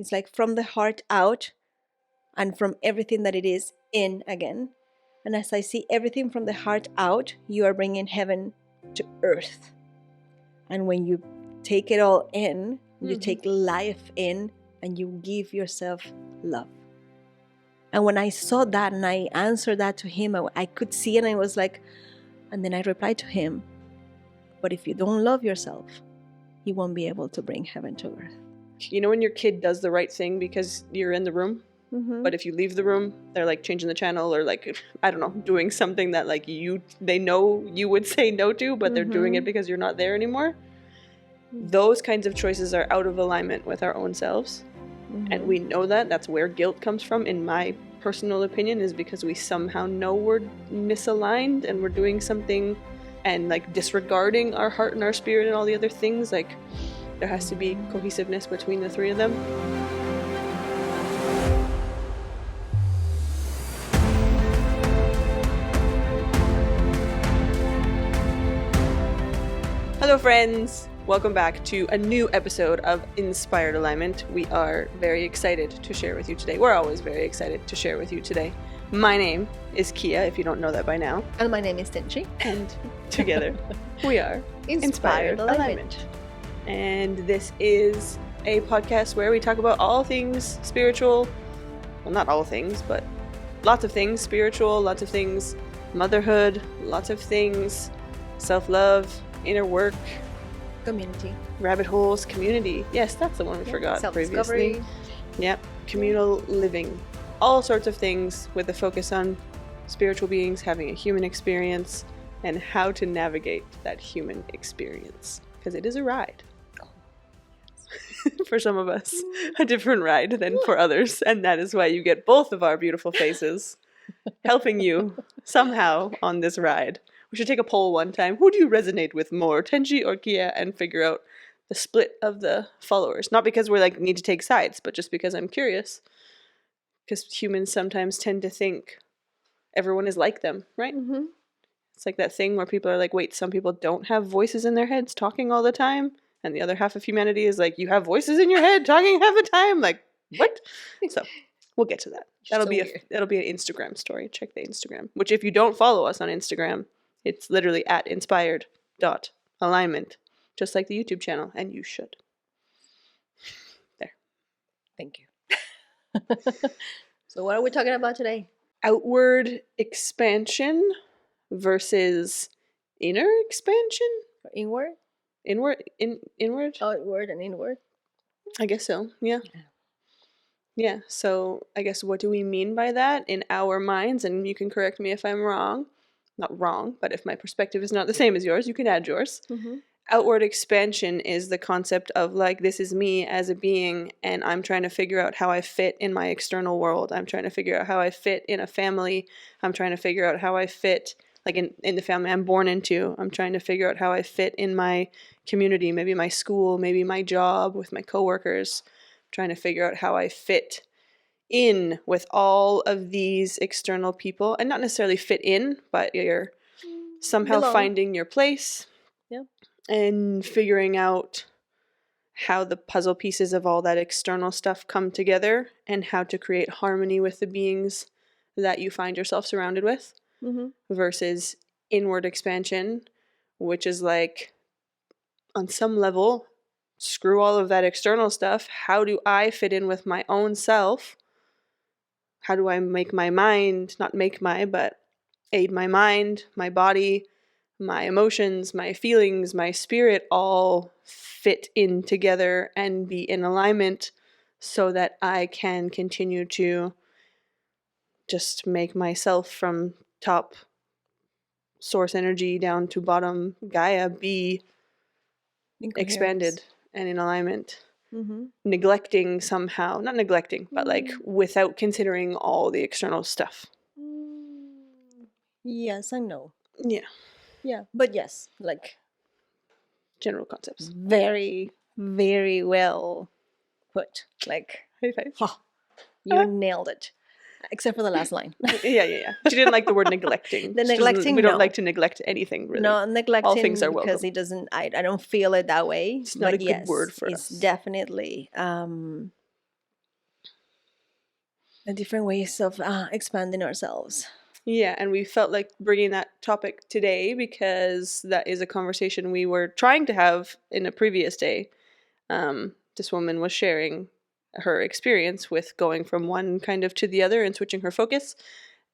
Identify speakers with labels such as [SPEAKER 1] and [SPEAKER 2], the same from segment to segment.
[SPEAKER 1] It's like from the heart out and from everything that it is in again. And as I see everything from the heart out, you are bringing heaven to earth. And when you take it all in, you take life in, and you give yourself love. And when I saw that and I answered that to him, I could see it, and I was like, and then I replied to him, but if you don't love yourself, you won't be able to bring heaven to earth.
[SPEAKER 2] You know when your kid does the right thing because you're in the room? But if you leave the room, they're like changing the channel or like, I don't know, doing something that like they know you would say no to, but they're doing it because you're not there anymore. Those kinds of choices are out of alignment with our own selves. And we know that. That's where guilt comes from, in my personal opinion, is because we somehow know we're misaligned and we're doing something and like disregarding our heart and our spirit and all the other things. Like there has to be cohesiveness between the three of them. Hello friends! Welcome back to a new episode of Inspired Alignment. We are very excited to share with you today. We're always very excited to share with you today. My name is Kia, if you don't know that by now.
[SPEAKER 1] And my name is Tenshy.
[SPEAKER 2] And together we are Inspired Alignment. And this is a podcast where we talk about all things spiritual. Well, not all things, but lots of things spiritual, lots of things motherhood, lots of things self-love, inner work,
[SPEAKER 1] Community.
[SPEAKER 2] Rabbit holes, community. Yes, that's the one we forgot previously. Yep, communal living. All sorts of things with a focus on spiritual beings having a human experience and how to navigate that human experience. Because it is a ride. For some of us, a different ride than for others. And that is why you get both of our beautiful faces helping you somehow on this ride. We should take a poll one time. Who do you resonate with more, Tenshy or Kia? And figure out the split of the followers. Not because we're like need to take sides, but just because I'm curious. Because humans sometimes tend to think everyone is like them, right? It's like that thing where people are like, wait, some people don't have voices in their heads talking all the time. And the other half of humanity is like, you have voices in your head talking half the time? Like, what? So we'll get to that. That'll be an Instagram story. Check the Instagram. Which if you don't follow us on Instagram, it's literally at inspired.alignment, just like the YouTube channel, and you should. There.
[SPEAKER 1] Thank you. So what are we talking about today?
[SPEAKER 2] Outward expansion versus inner expansion?
[SPEAKER 1] Inward?
[SPEAKER 2] Inward?
[SPEAKER 1] Outward and inward?
[SPEAKER 2] I guess so, yeah. Yeah, so I guess what do we mean by that in our minds? And you can correct me if I'm wrong. Not wrong, but if my perspective is not the same as yours, you can add yours. Outward expansion is the concept of like, this is me as a being, and I'm trying to figure out how I fit in my external world. I'm trying to figure out how I fit in a family. I'm trying to figure out how I fit like in the family I'm born into. I'm trying to figure out how I fit in my community, maybe my school, maybe my job with my coworkers. I'm trying to figure out how I fit in with all of these external people, and not necessarily fit in, but you're somehow finding your place and figuring out how the puzzle pieces of all that external stuff come together and how to create harmony with the beings that you find yourself surrounded with versus inward expansion, which is like on some level, screw all of that external stuff. How do I fit in with my own self? How do I make my mind, not make my, but aid my mind, my body, my emotions, my feelings, my spirit all fit in together and be in alignment so that I can continue to just make myself from top source energy down to bottom Gaia be expanded and in alignment. Neglecting somehow, not neglecting, but like without considering all the external stuff.
[SPEAKER 1] Yes, I know.
[SPEAKER 2] Yeah,
[SPEAKER 1] but yes, like
[SPEAKER 2] general concepts.
[SPEAKER 1] Very, very well put. Like,
[SPEAKER 2] high five.
[SPEAKER 1] You nailed it. Except for the last line.
[SPEAKER 2] Yeah. She didn't like the word neglecting.
[SPEAKER 1] The neglecting,
[SPEAKER 2] we don't like to neglect anything, really.
[SPEAKER 1] No, neglecting.
[SPEAKER 2] All things are welcome.
[SPEAKER 1] Because it doesn't, I don't feel it that way.
[SPEAKER 2] It's not a good word for us.
[SPEAKER 1] It's definitely different ways of expanding ourselves.
[SPEAKER 2] Yeah, and we felt like bringing that topic today because that is a conversation we were trying to have in a previous day. This woman was sharing her experience with going from one kind of to the other and switching her focus.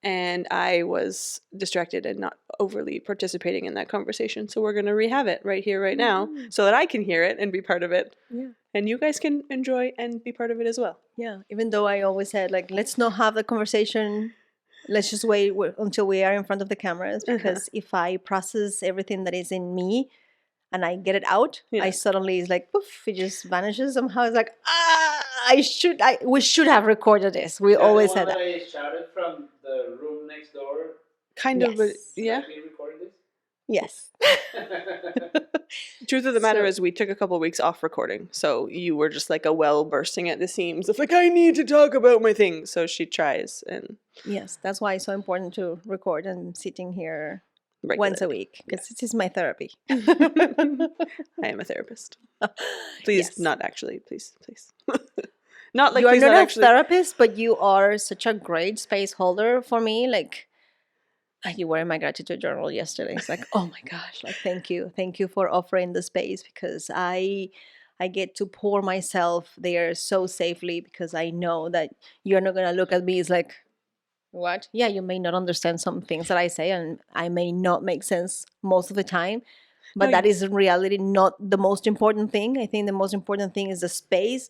[SPEAKER 2] And I was distracted and not overly participating in that conversation. So we're going to rehab it right here, right now, so that I can hear it and be part of it.
[SPEAKER 1] Yeah.
[SPEAKER 2] And you guys can enjoy and be part of it as well.
[SPEAKER 1] Yeah. Even though I always said, like, let's not have the conversation. Let's just wait until we are in front of the cameras. Because if I process everything that is in me and I get it out, I suddenly, it's like, poof, it just vanishes somehow. It's like, we should have recorded this. We always said that.
[SPEAKER 3] I shouted from the room next door.
[SPEAKER 2] Kind of, but yeah.
[SPEAKER 3] Have you recorded this?
[SPEAKER 1] Yes.
[SPEAKER 2] Truth of the matter is we took a couple of weeks off recording. So you were just like a well bursting at the seams of like, I need to talk about my things. So she tries. And
[SPEAKER 1] yes, that's why it's so important to record and sitting here
[SPEAKER 2] regularly.
[SPEAKER 1] once a week. Because this is my therapy.
[SPEAKER 2] I am a therapist. Please, not actually. Please. Not like
[SPEAKER 1] you are
[SPEAKER 2] please
[SPEAKER 1] not
[SPEAKER 2] not
[SPEAKER 1] a
[SPEAKER 2] actually.
[SPEAKER 1] therapist, but you are such a great space holder for me. Like, you were in my gratitude journal yesterday. It's like, oh my gosh, like, thank you for offering the space, because I get to pour myself there so safely, because I know that you're not gonna look at me as like, what? Yeah, you may not understand some things that I say, and I may not make sense most of the time, but that is in reality not the most important thing. I think the most important thing is the space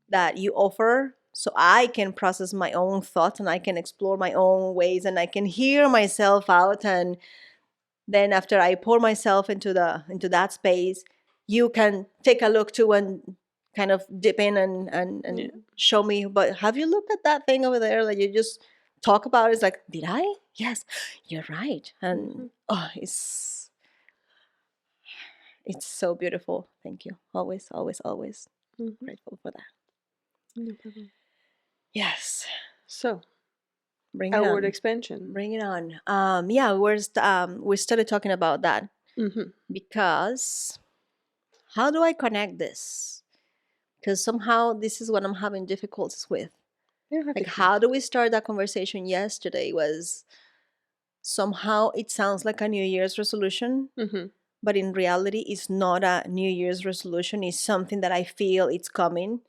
[SPEAKER 1] that you offer, so I can process my own thoughts and I can explore my own ways and I can hear myself out. And then after I pour myself into that space, you can take a look too and kind of dip in and show me, but have you looked at that thing over there that you just talk about? It's like, did I? Yes, you're right. And it's so beautiful. Thank you. Always grateful for that.
[SPEAKER 2] No problem.
[SPEAKER 1] Yes.
[SPEAKER 2] So,
[SPEAKER 1] bring it
[SPEAKER 2] outward
[SPEAKER 1] on.
[SPEAKER 2] expansion.
[SPEAKER 1] Bring it on. We started talking about that because how do I connect this? Because somehow this is what I'm having difficulties with. Like, how do we start that conversation yesterday was somehow it sounds like a New Year's resolution, but in reality, it's not a New Year's resolution. It's something that I feel it's coming.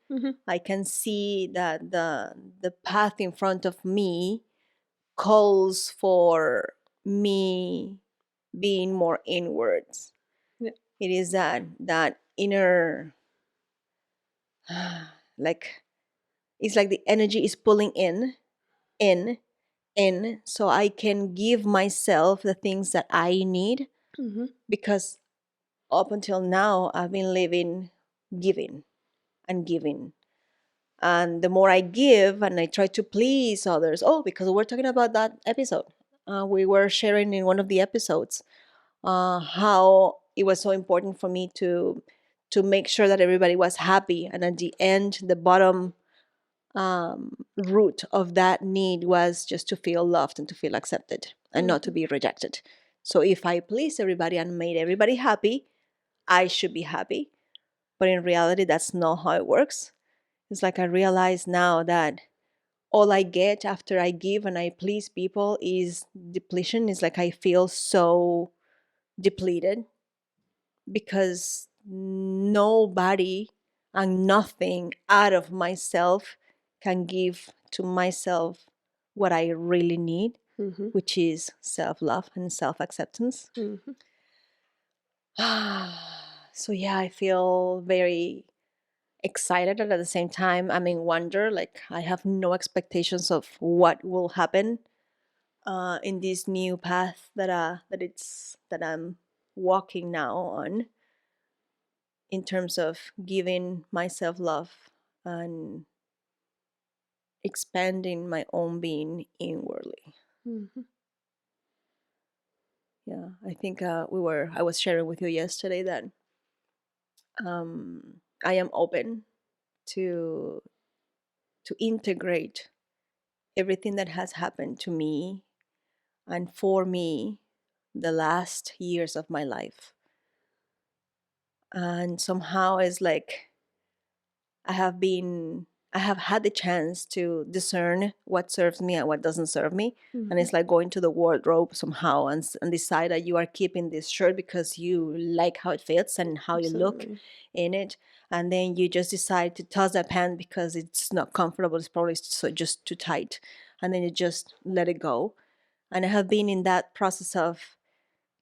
[SPEAKER 1] I can see that the path in front of me calls for me being more inwards. It is that inner, like, it's like the energy is pulling in, so I can give myself the things that I need, because up until now I've been living giving and giving. And the more I give and I try to please others, because we're talking about that episode. We were sharing in one of the episodes how it was so important for me to make sure that everybody was happy. And at the end, the bottom root of that need was just to feel loved and to feel accepted and not to be rejected. So if I please everybody and made everybody happy, I should be happy. But in reality, that's not how it works. It's like I realize now that all I get after I give and I please people is depletion. It's like I feel so depleted because nobody and nothing out of myself can give to myself what I really need, which is self-love and self-acceptance. So yeah, I feel very excited, and at the same time I'm in wonder. Like, I have no expectations of what will happen in this new path that I'm walking now on, in terms of giving myself love and expanding my own being inwardly. Yeah, I think I was sharing with you yesterday that I am open to integrate everything that has happened to me and for me the last years of my life. And somehow it's like I have been I have had the chance to discern what serves me and what doesn't serve me. And it's like going to the wardrobe somehow and decide that you are keeping this shirt because you like how it fits and how you look
[SPEAKER 2] Absolutely.
[SPEAKER 1] in it. And then you just decide to toss that pant because it's not comfortable. It's probably just too tight. And then you just let it go. And I have been in that process of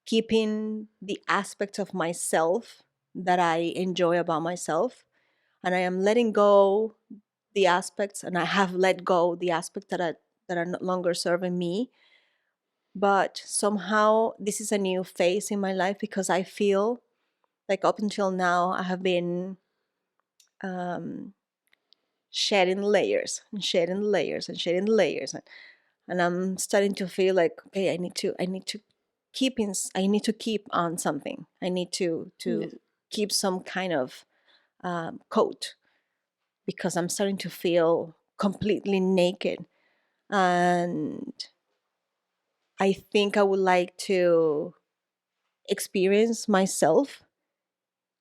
[SPEAKER 1] keeping the aspects of myself that I enjoy about myself. And I am letting go the aspects, and I have let go the aspects that are no longer serving me. But somehow this is a new phase in my life because I feel like up until now I have been um, shedding layers and shedding layers and shedding layers, and I'm starting to feel like, okay, I need to I need to keep on something. I need to keep some kind of coat because I'm starting to feel completely naked. And I think I would like to experience myself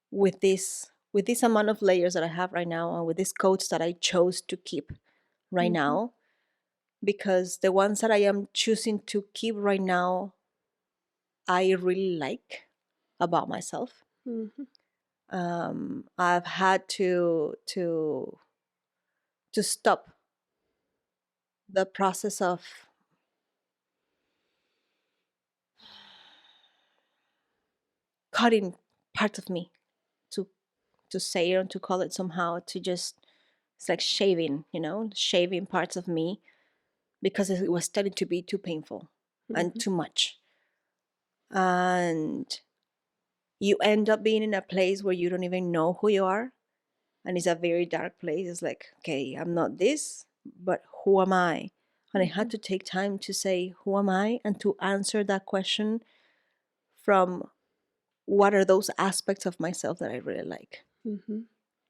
[SPEAKER 1] with this amount of layers that I have right now and with these coats that I chose to keep right now, because the ones that I am choosing to keep right now I really like about myself. I've had to stop the process of cutting part of me, to say it or to call it somehow, to just, it's like shaving, shaving parts of me because it was starting to be too painful and too much. And you end up being in a place where you don't even know who you are. And it's a very dark place. It's like, okay, I'm not this, but who am I? And I had to take time to say, who am I? And to answer that question from what are those aspects of myself that I really like.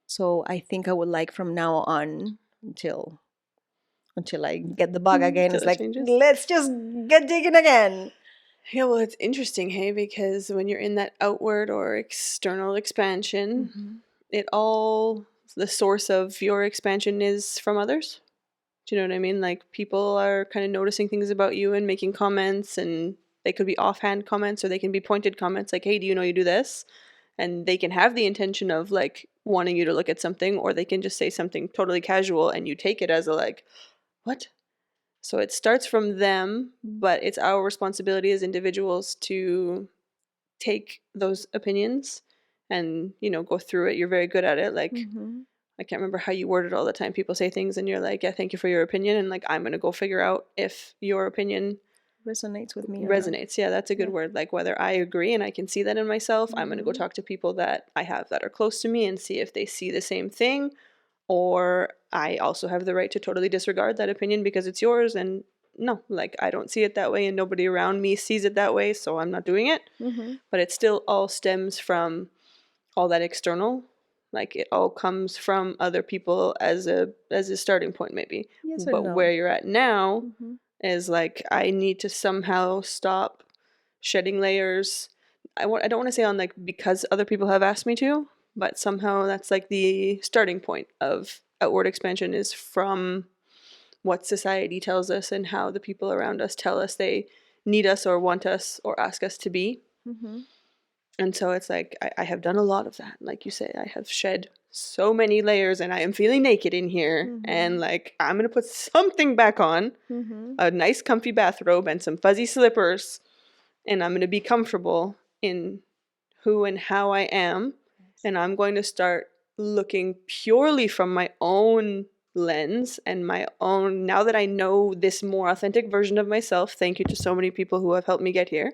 [SPEAKER 1] So I think I would like from now on until I get the bug again. It's like, let's just get digging again.
[SPEAKER 2] Yeah, well, it's interesting, hey, because when you're in that outward or external expansion, the source of your expansion is from others. Do you know what I mean? Like, people are kind of noticing things about you and making comments, and they could be offhand comments or they can be pointed comments like, hey, do you know you do this? And they can have the intention of like wanting you to look at something, or they can just say something totally casual and you take it as a like, what? So it starts from them, but it's our responsibility as individuals to take those opinions and, go through it. You're very good at it. Like, I can't remember how you word it all the time. People say things and you're like, yeah, thank you for your opinion. And like, I'm going to go figure out if your opinion
[SPEAKER 1] Resonates with me.
[SPEAKER 2] resonates. Yeah, that's a good word. Like, whether I agree and I can see that in myself, I'm going to go talk to people that I have that are close to me and see if they see the same thing. Or I also have the right to totally disregard that opinion because it's yours. And no, like, I don't see it that way and nobody around me sees it that way, so I'm not doing it. But it still all stems from all that external. Like, it all comes from other people as a starting point, maybe.
[SPEAKER 1] Yes or
[SPEAKER 2] but
[SPEAKER 1] no?
[SPEAKER 2] where you're at now is like, I need to somehow stop shedding layers. I don't want to say on like because other people have asked me to, but somehow that's like the starting point of outward expansion, is from what society tells us and how the people around us tell us they need us or want us or ask us to be. And so it's like, I have done a lot of that. Like you say, I have shed so many layers and I am feeling naked in here. And like, I'm going to put something back on, a nice comfy bathrobe and some fuzzy slippers. And I'm going to be comfortable in who and how I am. And I'm going to start looking purely from my own lens and my own, now that I know this more authentic version of myself, thank you to so many people who have helped me get here.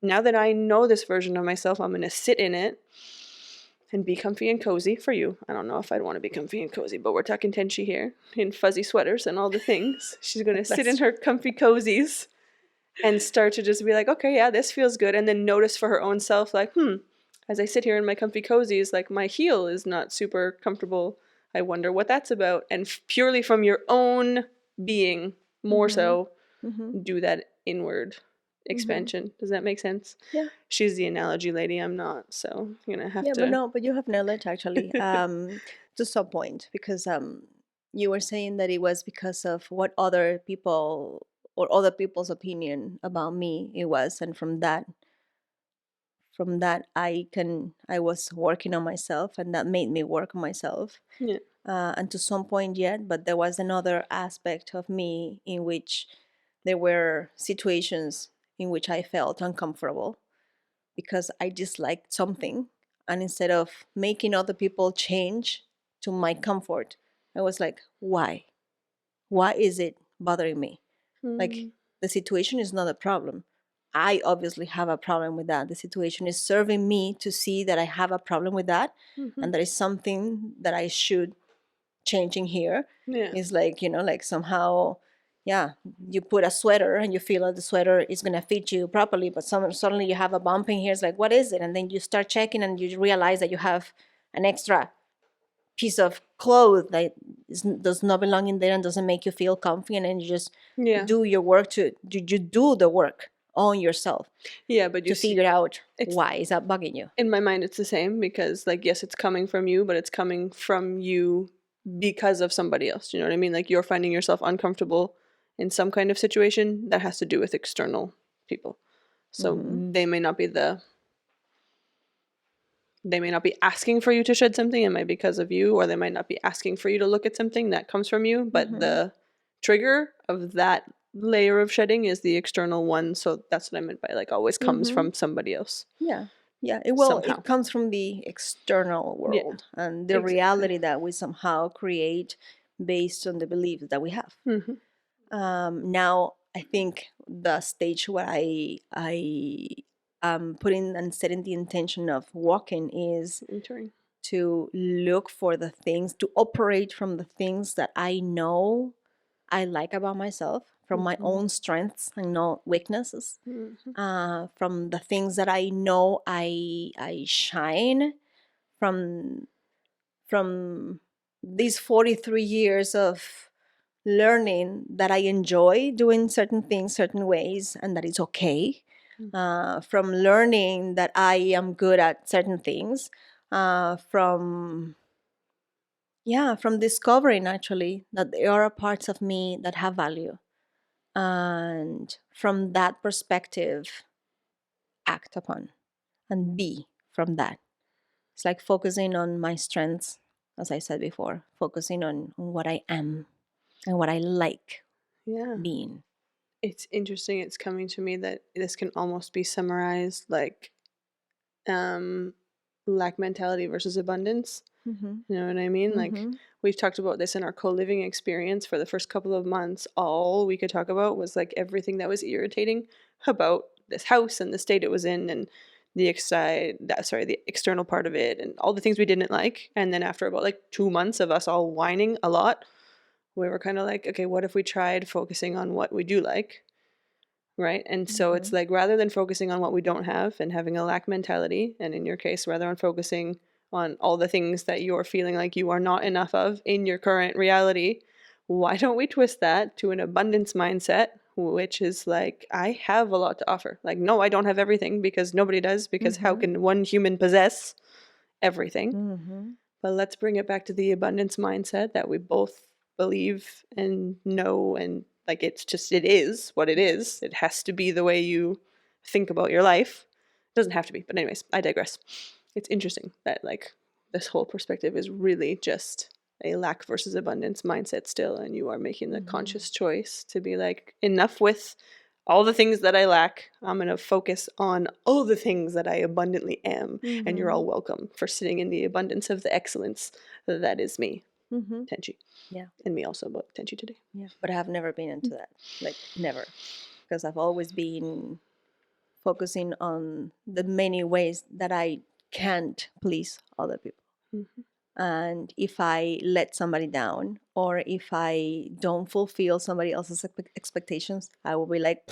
[SPEAKER 2] Now that I know this version of myself, I'm going to sit in it and be comfy and cozy for you. I don't know if I'd want to be comfy and cozy, but we're talking Tenshy here in fuzzy sweaters and all the things. She's going to sit in her comfy cozies and start to just be like, okay, yeah, this feels good. And then notice for her own self, like, as I sit here in my comfy cozies, like, my heel is not super comfortable. I wonder what that's about. And purely from your own being, more so, do that inward expansion. Does that make sense?
[SPEAKER 1] Yeah.
[SPEAKER 2] She's the analogy lady. I'm not. So you're going to have to.
[SPEAKER 1] But you have nailed it actually, to some point, because you were saying that it was because of what other people or other people's opinion about me it was, and from that I was working on myself, and that made me work on myself.
[SPEAKER 2] Yeah.
[SPEAKER 1] And to some point yet, but there was another aspect of me in which there were situations in which I felt uncomfortable because I disliked something, and instead of making other people change to my comfort, I was like, why is it bothering me? Like, the situation is not a problem. I obviously have a problem with that. The situation is serving me to see that I have a problem with that, and there is something that I should change in here.
[SPEAKER 2] Yeah.
[SPEAKER 1] It's like, like somehow, yeah, you put a sweater and you feel that the sweater is going to fit you properly, but suddenly you have a bump in here. It's like, what is it? And then you start checking and you realize that you have an extra piece of clothes that does not belong in there and doesn't make you feel comfy, and then you just
[SPEAKER 2] Yeah.
[SPEAKER 1] do your work to you do the work on yourself
[SPEAKER 2] Yeah, but you
[SPEAKER 1] to figure out
[SPEAKER 2] it's-
[SPEAKER 1] why is that bugging you.
[SPEAKER 2] in my mind it's the same, because like, yes, it's coming from you, but it's coming from you because of somebody else. You know what I mean? Like, you're finding yourself uncomfortable in some kind of situation that has to do with external people. So they may not be asking for you to shed something, it might be because of you, or they might not be asking for you to look at something that comes from you, but the trigger of that layer of shedding is the external one. So that's what I meant by like always comes from somebody else.
[SPEAKER 1] Yeah,
[SPEAKER 2] Somehow.
[SPEAKER 1] it comes from the external
[SPEAKER 2] Yeah,
[SPEAKER 1] world and the
[SPEAKER 2] exactly.
[SPEAKER 1] reality that we somehow create based on the beliefs that we have. Now I think the stage where I am putting and setting the intention of walking is
[SPEAKER 2] Entering.
[SPEAKER 1] to look for the things, to operate from the things that I know I like about myself, from my own strengths and not weaknesses, from the things that I know I shine from these 43 years of learning that I enjoy doing certain things certain ways and that it's okay. From learning that I am good at certain things, from discovering actually that there are parts of me that have value, and from that perspective act upon and be from that. It's like focusing on my strengths, as I said before, focusing on what I am and what I like
[SPEAKER 2] Yeah.
[SPEAKER 1] being.
[SPEAKER 2] It's interesting. It's coming to me that this can almost be summarized like lack mentality versus abundance.
[SPEAKER 1] Mm-hmm.
[SPEAKER 2] You know what I mean? Like, we've talked about this in our co-living experience for the first couple of months. All we could talk about was like everything that was irritating about this house and the state it was in, and the the external part of it, and all the things we didn't like. And then after about like 2 months of us all whining a lot, we were kind of like, okay, what if we tried focusing on what we do like? Right? And so it's like, rather than focusing on what we don't have and having a lack mentality, and in your case, rather than focusing on all the things that you're feeling like you are not enough of in your current reality, why don't we twist that to an abundance mindset, which is like, I have a lot to offer. Like, no, I don't have everything, because nobody does, because how can one human possess everything? But let's bring it back to the abundance mindset that we both believe and know, and like, it's just, it is what it is. It has to be the way you think about your life. It doesn't have to be, but anyways, I digress. It's interesting that like this whole perspective is really just a lack versus abundance mindset still, and you are making the conscious choice to be like, enough with all the things that I lack. I'm going to focus on all the things that I abundantly am. And you're all welcome for sitting in the abundance of the excellence that is me, Tenshy.
[SPEAKER 1] Yeah.
[SPEAKER 2] And me also about Tenshy today.
[SPEAKER 1] Yeah. But I have never been into that. Like, never. Because I've always been focusing on the many ways that I can't please other people. And if I let somebody down, or if I don't fulfill somebody else's expectations, I will be like,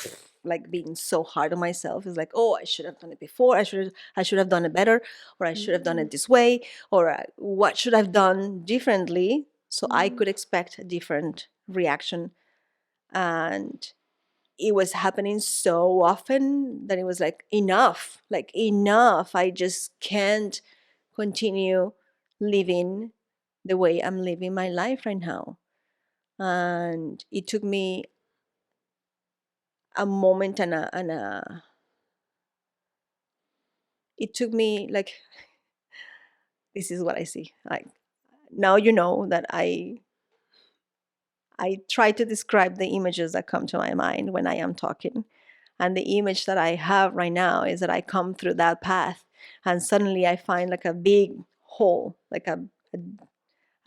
[SPEAKER 1] like being so hard on myself. It's like, oh, I should have done it before. I should have done it better, or I should have done it this way, or what should I've done differently so I could expect a different reaction. And it was happening so often that it was like, enough. I just can't continue living the way I'm living my life right now. And it took me a moment it took me like, this is what I see. Like, now you know that I try to describe the images that come to my mind when I am talking. And the image that I have right now is that I come through that path and suddenly I find like a big hole, like a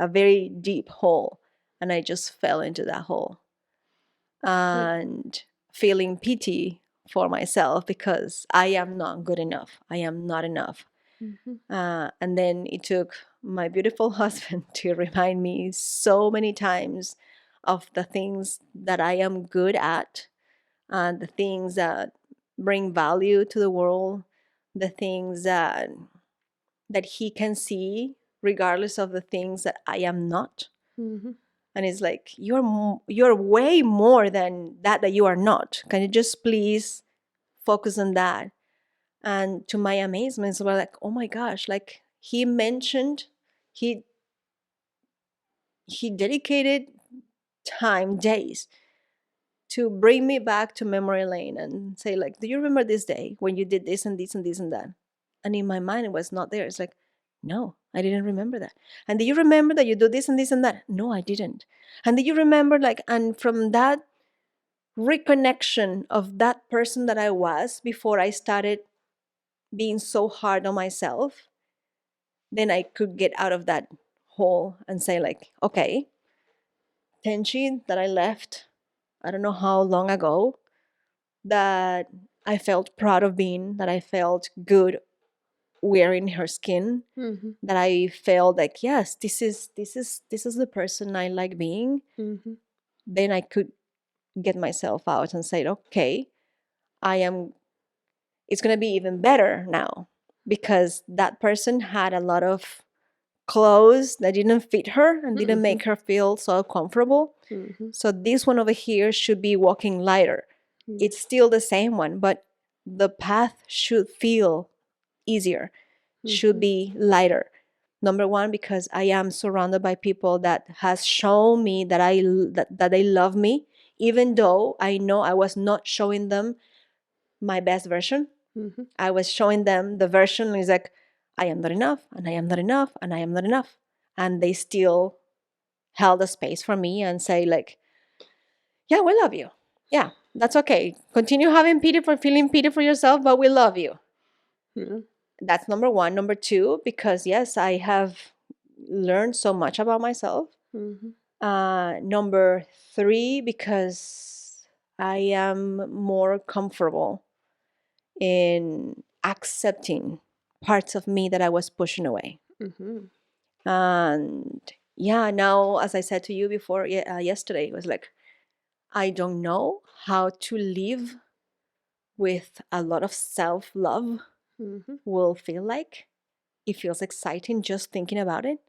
[SPEAKER 1] very deep hole. And I just fell into that hole. And feeling pity for myself because I am not good enough. I am not enough. And then it took my beautiful husband to remind me so many times of the things that I am good at, and the things that bring value to the world, the things that he can see regardless of the things that I am not. And it's like, you're way more than that you are not. Can you just please focus on that? And to my amazement, we're like, oh my gosh, like he mentioned, he dedicated time, days, to bring me back to memory lane and say like, do you remember this day when you did this and this and this and that? And in my mind, it was not there. It's like, no, I didn't remember that. And do you remember that you do this and this and that? No, I didn't. And do you remember like, and from that reconnection of that person that I was before I started being so hard on myself, then I could get out of that hole and say like, okay, Tenshy that I left, I don't know how long ago, that I felt proud of being, that I felt good wearing her skin, that I felt like, yes, this is the person I like being. Then I could get myself out and say, okay, it's going to be even better now, because that person had a lot of clothes that didn't fit her and didn't make her feel so comfortable. So this one over here should be walking lighter. It's still the same one, but the path should feel easier, should be lighter. Number one, because I am surrounded by people that has shown me that that they love me, even though I know I was not showing them my best version. I was showing them the version is like, I am not enough, and I am not enough, and I am not enough. And they still held a space for me and say like, yeah, we love you. Yeah, that's okay. Continue having feeling pity for yourself, but we love you. That's number one. Number two, because yes, I have learned so much about myself. Number three, because I am more comfortable in accepting parts of me that I was pushing away. And yeah, now, as I said to you before, yesterday, it was like, I don't know how to live with a lot of self-love will feel like. It feels exciting just thinking about it.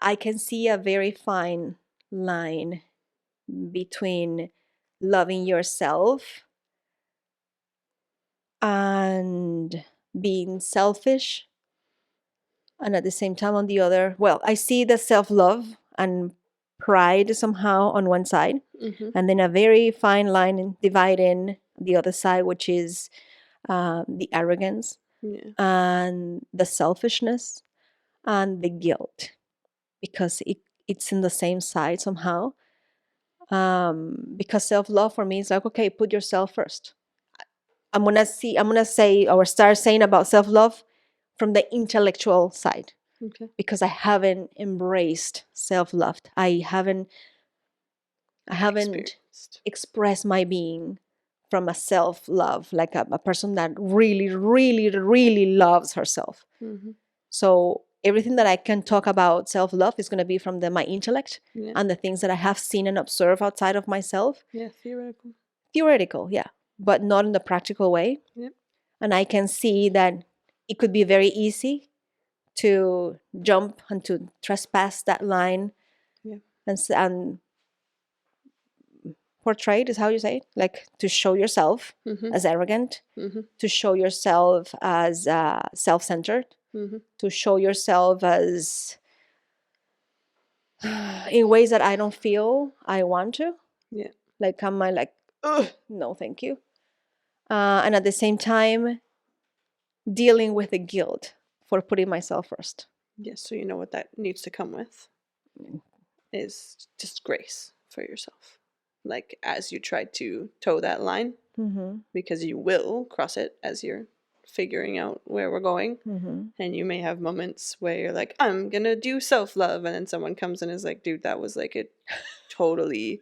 [SPEAKER 1] I can see a very fine line between loving yourself and being selfish. And at the same time, on the other, well, I see the self-love and pride somehow on one side, and then a very fine line dividing the other side, which is the arrogance and the selfishness and the guilt, because it's in the same side somehow. Because self-love for me is like, okay, put yourself first. I'm gonna say or start saying about self-love from the intellectual side. Because I haven't embraced self-love. I haven't expressed my being from a self-love, like a person that really, really, really loves herself. So everything that I can talk about self-love is going to be from my intellect and the things that I have seen and observed outside of myself. Theoretical, yeah, but not in the practical way. And I can see that it could be very easy to jump and to trespass that line and portrayed is how you say it, like to show yourself as arrogant, to show yourself as self-centered, to show yourself as in ways that I don't feel I want to.
[SPEAKER 2] Yeah.
[SPEAKER 1] Like I'm like, ugh, no, thank you. And at the same time, dealing with the guilt for putting myself first.
[SPEAKER 2] Yes, so you know what that needs to come with is just grace for yourself. Like as you try to toe that line,
[SPEAKER 1] Mm-hmm.
[SPEAKER 2] because you will cross it as you're figuring out where we're going.
[SPEAKER 1] Mm-hmm.
[SPEAKER 2] And you may have moments where you're like, I'm gonna do self-love, and then someone comes in and is like, dude, that was like a totally,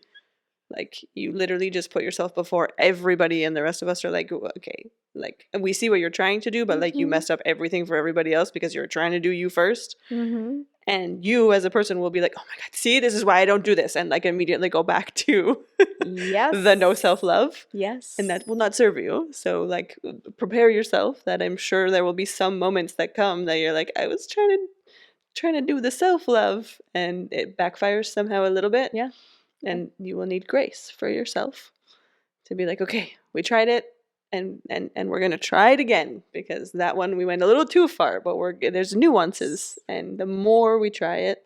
[SPEAKER 2] like, you literally just put yourself before everybody, and the rest of us are like, okay, like, and we see what you're trying to do, but like you messed up everything for everybody else because you're trying to do you first.
[SPEAKER 1] Mm-hmm.
[SPEAKER 2] And you as a person will be like, oh my god, see, this is why I don't do this, and like immediately go back to
[SPEAKER 1] Yes.
[SPEAKER 2] the no self-love.
[SPEAKER 1] Yes.
[SPEAKER 2] And that will not serve you. So like prepare yourself that I'm sure there will be some moments that come that you're like, I was trying to do the self-love, and it backfires somehow a little bit.
[SPEAKER 1] Yeah.
[SPEAKER 2] And you will need grace for yourself to be like, okay, we tried it, and we're gonna try it again, because that one we went a little too far, but there's nuances, and the more we try it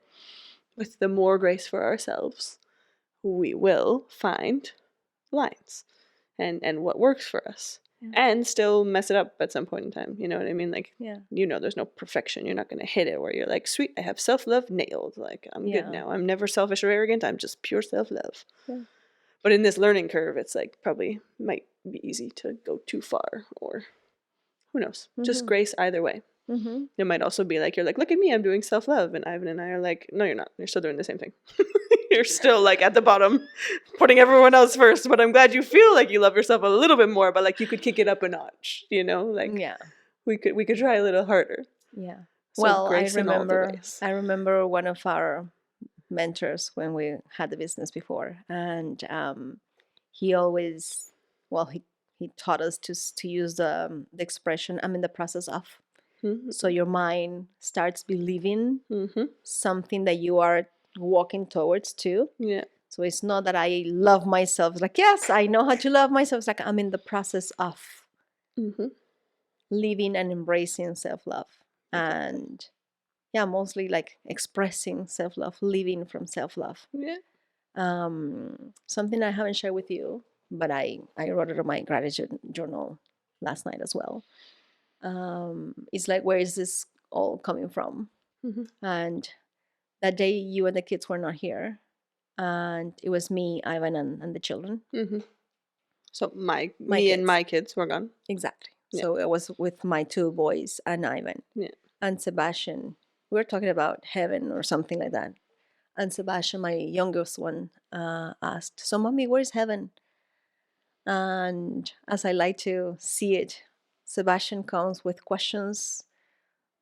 [SPEAKER 2] with the more grace for ourselves, we will find lines and what works for us.
[SPEAKER 1] Yeah.
[SPEAKER 2] And still mess it up at some point in time. You know what I mean? Like,
[SPEAKER 1] Yeah.
[SPEAKER 2] there's no perfection. You're not going to hit it where you're like, sweet, I have self-love nailed. Like, I'm good now. I'm never selfish or arrogant. I'm just pure self-love.
[SPEAKER 1] Yeah.
[SPEAKER 2] But in this learning curve, it's like probably might be easy to go too far, or who knows? Just grace either way.
[SPEAKER 1] Mm-hmm.
[SPEAKER 2] It might also be like, you're like, look at me, I'm doing self-love. And Ivan and I are like, no, you're not. You're still doing the same thing. You're still like at the bottom, putting everyone else first. But I'm glad you feel like you love yourself a little bit more, but like you could kick it up a notch, Like,
[SPEAKER 1] Yeah.
[SPEAKER 2] we could try a little harder.
[SPEAKER 1] Yeah.
[SPEAKER 2] So
[SPEAKER 1] Well,
[SPEAKER 2] grace in all the ways.
[SPEAKER 1] I remember one of our mentors when we had the business before, and he always, well, he taught us to use the expression, I'm in the process of.
[SPEAKER 2] Mm-hmm.
[SPEAKER 1] So your mind starts believing
[SPEAKER 2] Mm-hmm.
[SPEAKER 1] something that you are walking towards too.
[SPEAKER 2] Yeah.
[SPEAKER 1] So it's not that I love myself. It's like, yes, I know how to love myself. It's like I'm in the process of
[SPEAKER 2] Mm-hmm.
[SPEAKER 1] living and embracing self-love. And yeah, mostly like expressing self-love, living from self-love.
[SPEAKER 2] Yeah.
[SPEAKER 1] Something I haven't shared with you, but I wrote it on my gratitude journal last night as well. It's like, where is this all coming from?
[SPEAKER 2] Mm-hmm.
[SPEAKER 1] And that day you and the kids were not here, and it was me, Ivan, and the children.
[SPEAKER 2] Mm-hmm. So me
[SPEAKER 1] kids.
[SPEAKER 2] and my kids were gone.
[SPEAKER 1] Exactly.
[SPEAKER 2] Yeah.
[SPEAKER 1] So it was with my two boys and Ivan.
[SPEAKER 2] Yeah.
[SPEAKER 1] And Sebastian. We were talking about heaven or something like that. And Sebastian, my youngest one, asked, so Mommy, where's heaven? And as I like to see it, Sebastian comes with questions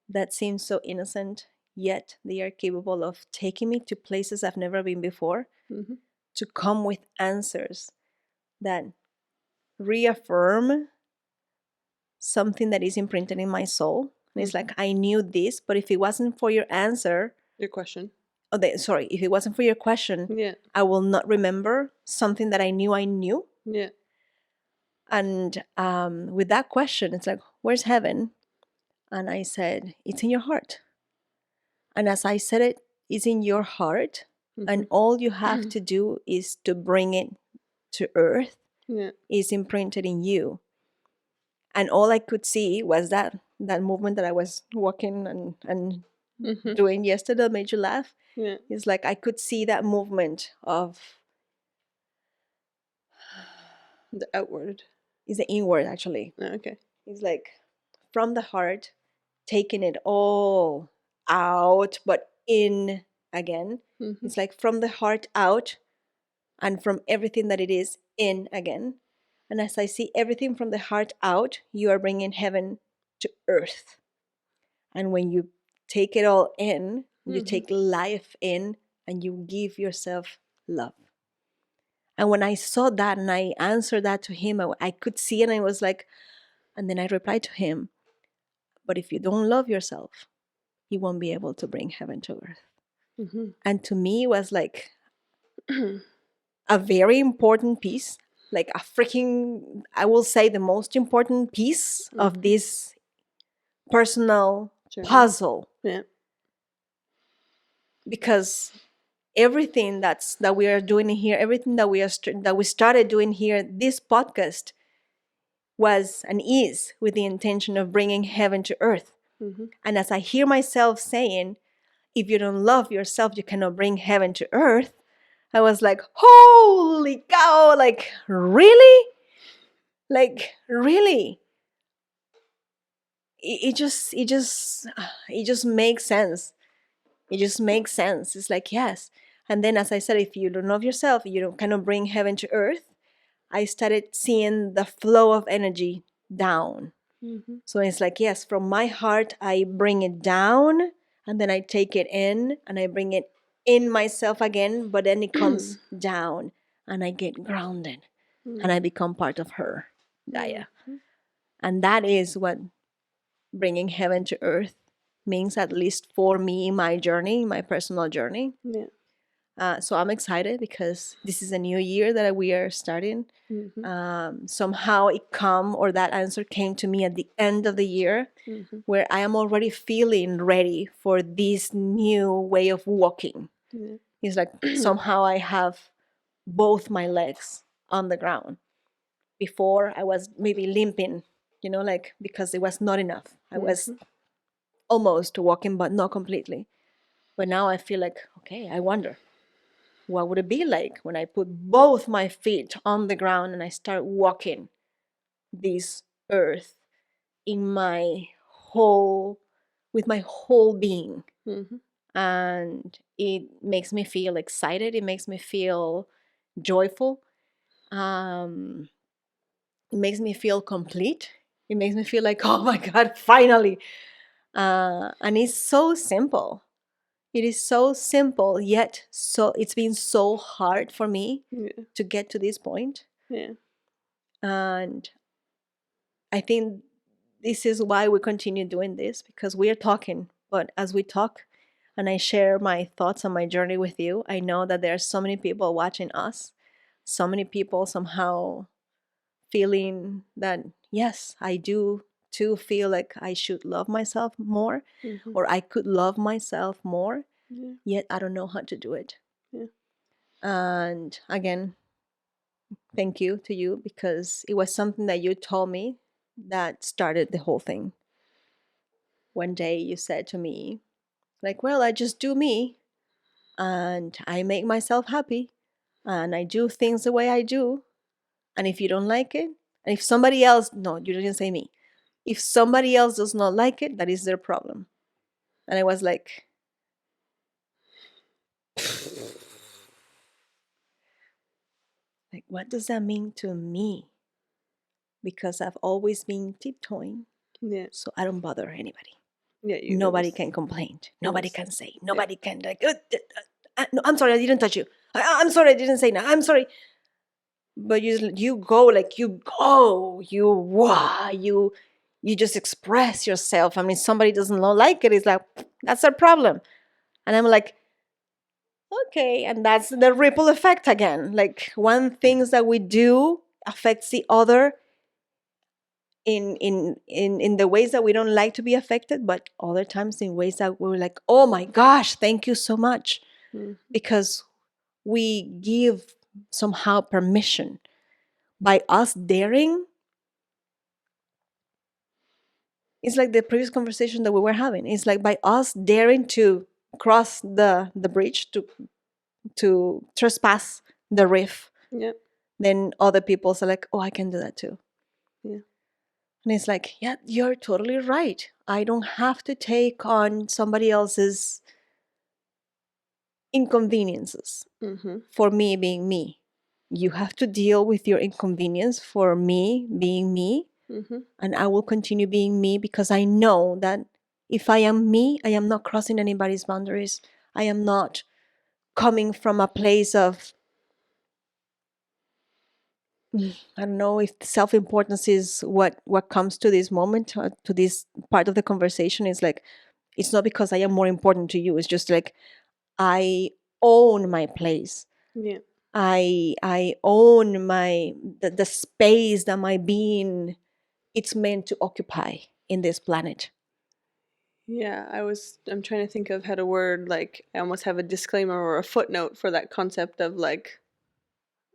[SPEAKER 1] that seem so innocent, yet they are capable of taking me to places I've never been before,
[SPEAKER 2] Mm-hmm.
[SPEAKER 1] to come with answers that reaffirm something that is imprinted in my soul. And it's like, I knew this, but if it wasn't for your answer,
[SPEAKER 2] Your question.
[SPEAKER 1] if it wasn't for your question,
[SPEAKER 2] Yeah.
[SPEAKER 1] I will not remember something that I knew.
[SPEAKER 2] Yeah.
[SPEAKER 1] And with that question, it's like, where's heaven? And I said, it's in your heart. And as I said it, it's in your heart.
[SPEAKER 2] Mm-hmm.
[SPEAKER 1] And all you have to do is to bring it to earth.
[SPEAKER 2] Yeah.
[SPEAKER 1] Is imprinted in you. And all I could see was that movement that I was walking and
[SPEAKER 2] Mm-hmm.
[SPEAKER 1] doing yesterday that made you laugh.
[SPEAKER 2] Yeah.
[SPEAKER 1] It's like I could see that movement of,
[SPEAKER 2] The outward.
[SPEAKER 1] is the inward actually.
[SPEAKER 2] Oh, okay.
[SPEAKER 1] It's like from the heart, taking it all out, but in again.
[SPEAKER 2] Mm-hmm.
[SPEAKER 1] It's like from the heart out, and from everything that it is in again. And as I see everything from the heart out, you are bringing heaven to earth. And when you take it all in, you take life in, and you give yourself love. And when I saw that and I answered that to him, I could see it, and I was like, and then I replied to him, but if you don't love yourself, you won't be able to bring heaven to earth.
[SPEAKER 2] Mm-hmm.
[SPEAKER 1] And to me, it was like a very important piece, like a freaking, I will say the most important piece of this personal
[SPEAKER 2] Journey.
[SPEAKER 1] puzzle.
[SPEAKER 2] Yeah.
[SPEAKER 1] Because everything that we are doing here, everything that we started doing here, this podcast was and is with the intention of bringing heaven to earth.
[SPEAKER 2] Mm-hmm.
[SPEAKER 1] And as I hear myself saying, if you don't love yourself, you cannot bring heaven to earth, I was like, holy cow, like, really? Like, really? It just makes sense. It just makes sense. It's like, yes. And then, as I said, if you don't love yourself, you cannot bring heaven to earth. I started seeing the flow of energy down.
[SPEAKER 2] Mm-hmm.
[SPEAKER 1] So it's like, yes, from my heart, I bring it down, and then I take it in, and I bring it in myself again, but then it comes down, and I get grounded, and I become part of her, Gaia.
[SPEAKER 2] Mm-hmm.
[SPEAKER 1] And that is what bringing heaven to earth means, at least for me, my journey, my personal journey.
[SPEAKER 2] Yeah.
[SPEAKER 1] So I'm excited because this is a new year that we are starting.
[SPEAKER 2] Mm-hmm.
[SPEAKER 1] Somehow that answer came to me at the end of the year,
[SPEAKER 2] Mm-hmm.
[SPEAKER 1] where I am already feeling ready for this new way of walking.
[SPEAKER 2] Yeah.
[SPEAKER 1] It's like somehow I have both my legs on the ground. Before I was maybe limping, like because it was not enough. I was almost walking, but not completely. But now I feel like, okay, I wonder, what would it be like when I put both my feet on the ground and I start walking this earth in with my whole being.
[SPEAKER 2] Mm-hmm.
[SPEAKER 1] And it makes me feel excited. It makes me feel joyful. It makes me feel complete. It makes me feel like, oh my God, finally. And it's so simple. It is so simple, yet it's been so hard for me to get to this point.
[SPEAKER 2] Yeah.
[SPEAKER 1] And I think this is why we continue doing this, because we are talking. But as we talk and I share my thoughts on my journey with you, I know that there are so many people watching us, so many people somehow feeling that, yes, I do too feel like I should love myself more, or I could love myself more, yet I don't know how to do it.
[SPEAKER 2] Yeah.
[SPEAKER 1] And again, thank you to you, because it was something that you told me that started the whole thing. One day you said to me, like, well, I just do me and I make myself happy and I do things the way I do. And if you don't like it, and if somebody else, no, you didn't say me. If somebody else does not like it, that is their problem. And I was like, what does that mean to me? Because I've always been tiptoeing.
[SPEAKER 2] Yeah.
[SPEAKER 1] So I don't bother anybody.
[SPEAKER 2] Yeah.
[SPEAKER 1] Nobody can complain. Nobody can say. Nobody can like, no, I'm sorry, I didn't touch you. I'm sorry, I didn't say no. I'm sorry. But you go, you just express yourself. I mean, somebody doesn't like it. It's like, that's their problem. And I'm like, okay. And that's the ripple effect again. Like, one things that we do affects the other in the ways that we don't like to be affected, but other times in ways that we're like, oh my gosh, thank you so much. Because we give somehow permission by us daring. It's like the previous conversation that we were having. It's like by us daring to cross the bridge, to trespass the reef.
[SPEAKER 2] Yeah.
[SPEAKER 1] Then other people are like, oh, I can do that too.
[SPEAKER 2] Yeah.
[SPEAKER 1] And it's like, yeah, you're totally right. I don't have to take on somebody else's inconveniences for me being me. You have to deal with your inconvenience for me being me. And I will continue being me, because I know that if I am me, I am not crossing anybody's boundaries. I am not coming from a place of, I don't know if self-importance is what comes to this moment, to this part of the conversation. Is like, it's not because I am more important to you. It's just like, I own my place.
[SPEAKER 2] Yeah.
[SPEAKER 1] I own the space that my being it's meant to occupy in this planet.
[SPEAKER 2] Yeah, I'm trying to think of how to word, like, I almost have a disclaimer or a footnote for that concept of, like,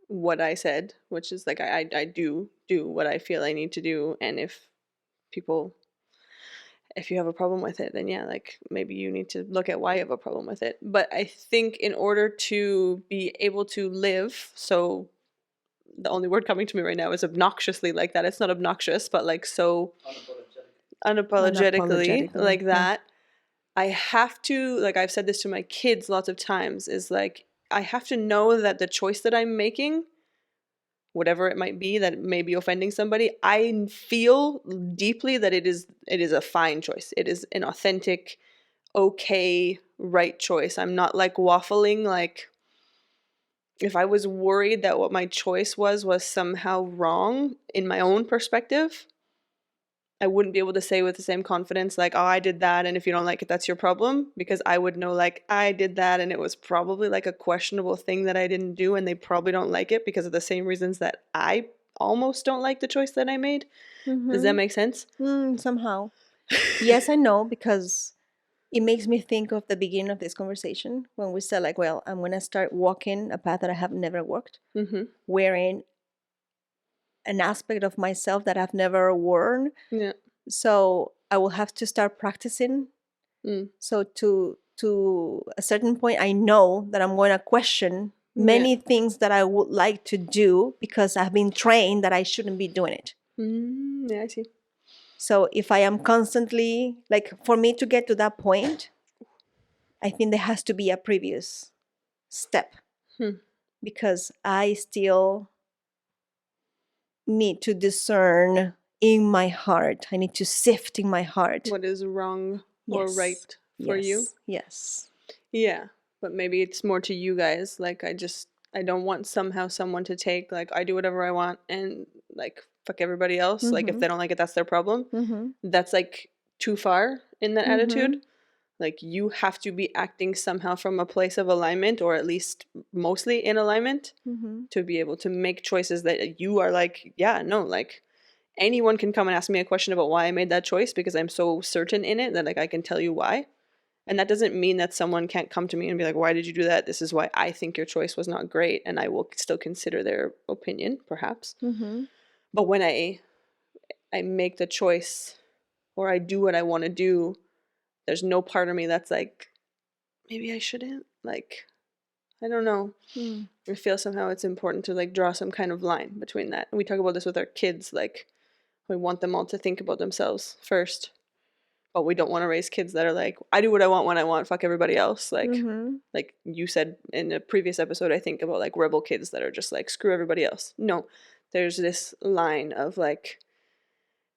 [SPEAKER 2] what I said, which is, like, I do what I feel I need to do, and people, if you have a problem with it, then yeah, like, maybe you need to look at why you have a problem with it. But I think in order to be able to live, so the only word coming to me right now is obnoxiously like that. It's not obnoxious, but like so unapologetically like that. I have to, like, I've said this to my kids lots of times, is like, I have to know that the choice that I'm making, whatever it might be that may be offending somebody, I feel deeply that it is a fine choice. It is an authentic, okay, right choice. I'm not like waffling. Like, if I was worried that what my choice was somehow wrong in my own perspective, I wouldn't be able to say with the same confidence, like, oh, I did that, and if you don't like it, that's your problem. Because I would know, like, I did that, and it was probably like a questionable thing that I didn't do, and they probably don't like it because of the same reasons that I almost don't like the choice that I made. Does that make sense?
[SPEAKER 1] Somehow. Yes and no, because it makes me think of the beginning of this conversation when we said, like, well, I'm going to start walking a path that I have never walked, wearing an aspect of myself that I've never worn.
[SPEAKER 2] Yeah.
[SPEAKER 1] So I will have to start practicing. So to a certain point, I know that I'm going to question many things that I would like to do because I've been trained that I shouldn't be doing it.
[SPEAKER 2] Yeah, I see.
[SPEAKER 1] So if I am constantly, like, for me to get to that point, I think there has to be a previous step because I still need to discern in my heart. I need to sift in my heart
[SPEAKER 2] what is wrong or right for you.
[SPEAKER 1] Yes.
[SPEAKER 2] Yeah, but maybe it's more to you guys. Like, I don't want somehow someone to take, like, I do whatever I want and, like, fuck everybody else. Like, if they don't like it, that's their problem. That's, like, too far in that attitude. Like, you have to be acting somehow from a place of alignment, or at least mostly in alignment, to be able to make choices that you are like, yeah, no, like, anyone can come and ask me a question about why I made that choice because I'm so certain in it that, like, I can tell you why. And that doesn't mean that someone can't come to me and be like, why did you do that? This is why I think your choice was not great. And I will still consider their opinion, perhaps. But when I make the choice or I do what I want to do, there's no part of me that's like, maybe I shouldn't. Like, I don't know. I feel somehow it's important to, like, draw some kind of line between that. And we talk about this with our kids. Like, we want them all to think about themselves first. But we don't want to raise kids that are like, I do what I want when I want, fuck everybody else. Like, like you said in a previous episode, I think, about, like, rebel kids that are just like, screw everybody else. No, there's this line of, like,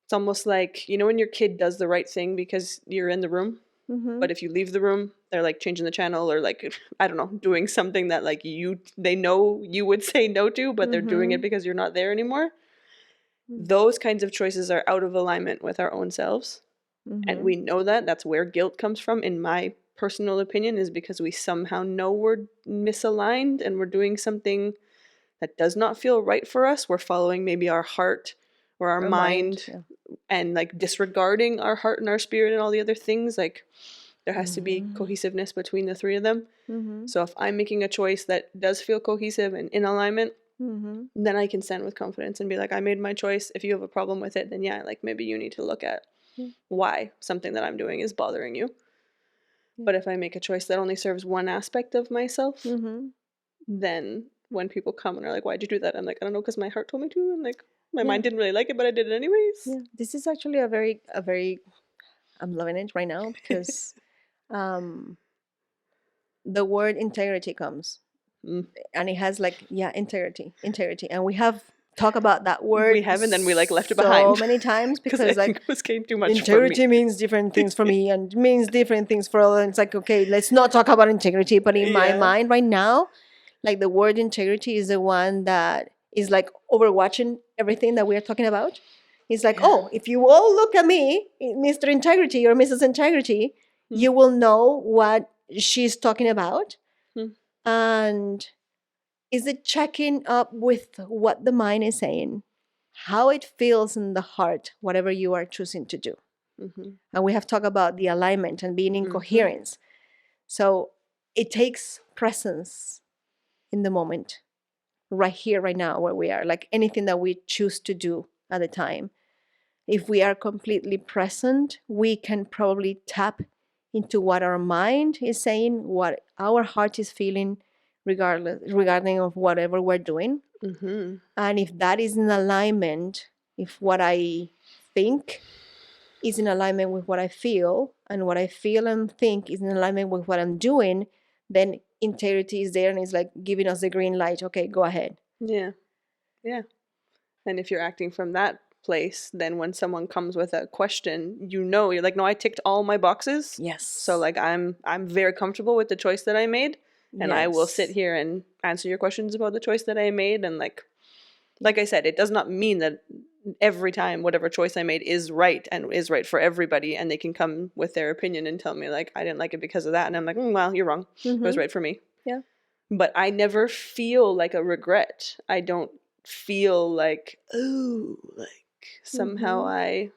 [SPEAKER 2] it's almost like, you know, when your kid does the right thing because you're in the room, but if you leave the room, they're, like, changing the channel or, like, I don't know, doing something that, like, they know you would say no to, but they're doing it because you're not there anymore. Those kinds of choices are out of alignment with our own selves. And we know that. That's where guilt comes from, in my personal opinion, is because we somehow know we're misaligned and we're doing something that does not feel right for us. We're following maybe our heart or our mind and, like, disregarding our heart and our spirit and all the other things. Like, there has to be cohesiveness between the three of them. So if I'm making a choice that does feel cohesive and in alignment, then I can stand with confidence and be like, I made my choice. If you have a problem with it, then yeah, like, maybe you need to look at why something that I'm doing is bothering you. But if I make a choice that only serves one aspect of myself, then when people come and are like, why'd you do that? I'm like, I don't know, because my heart told me to, and, like, my mind didn't really like it, but I did it anyways.
[SPEAKER 1] This is actually a very I'm loving it right now because the word integrity comes and it has, like, integrity, and we have talked about that word.
[SPEAKER 2] We have, and then we, like, left it behind
[SPEAKER 1] so many times because
[SPEAKER 2] I
[SPEAKER 1] like,
[SPEAKER 2] think it became too much
[SPEAKER 1] integrity
[SPEAKER 2] for me.
[SPEAKER 1] means different things for me and means different things for others. It's like, okay, let's not talk about integrity, but in my mind right now, like, the word integrity is the one that is, like, overwatching everything that we are talking about. It's like, oh, if you all look at me, Mr. Integrity or Mrs. Integrity, you will know what she's talking about. And is it checking up with what the mind is saying, how it feels in the heart, whatever you are choosing to do? And we have talked about the alignment and being in coherence. So it takes presence in the moment, right here, right now, where we are, like anything that we choose to do at the time. If we are completely present, we can probably tap into what our mind is saying, what our heart is feeling, regarding of whatever we're doing. And if that is in alignment, if what I think is in alignment with what I feel, and what I feel and think is in alignment with what I'm doing, then integrity is there and it's like giving us the green light. Okay, go ahead.
[SPEAKER 2] Yeah. And if you're acting from that place, then when someone comes with a question, you're like, no, I ticked all my boxes.
[SPEAKER 1] Yes.
[SPEAKER 2] So like I'm very comfortable with the choice that I made, and I will sit here and answer your questions about the choice that I made. And like I said, it does not mean that every time whatever choice I made is right and is right for everybody, and they can come with their opinion and tell me like I didn't like it because of that, and I'm like, well, you're wrong. It was right for me.
[SPEAKER 1] Yeah.
[SPEAKER 2] But I never feel like a regret. I don't feel like, oh, like somehow I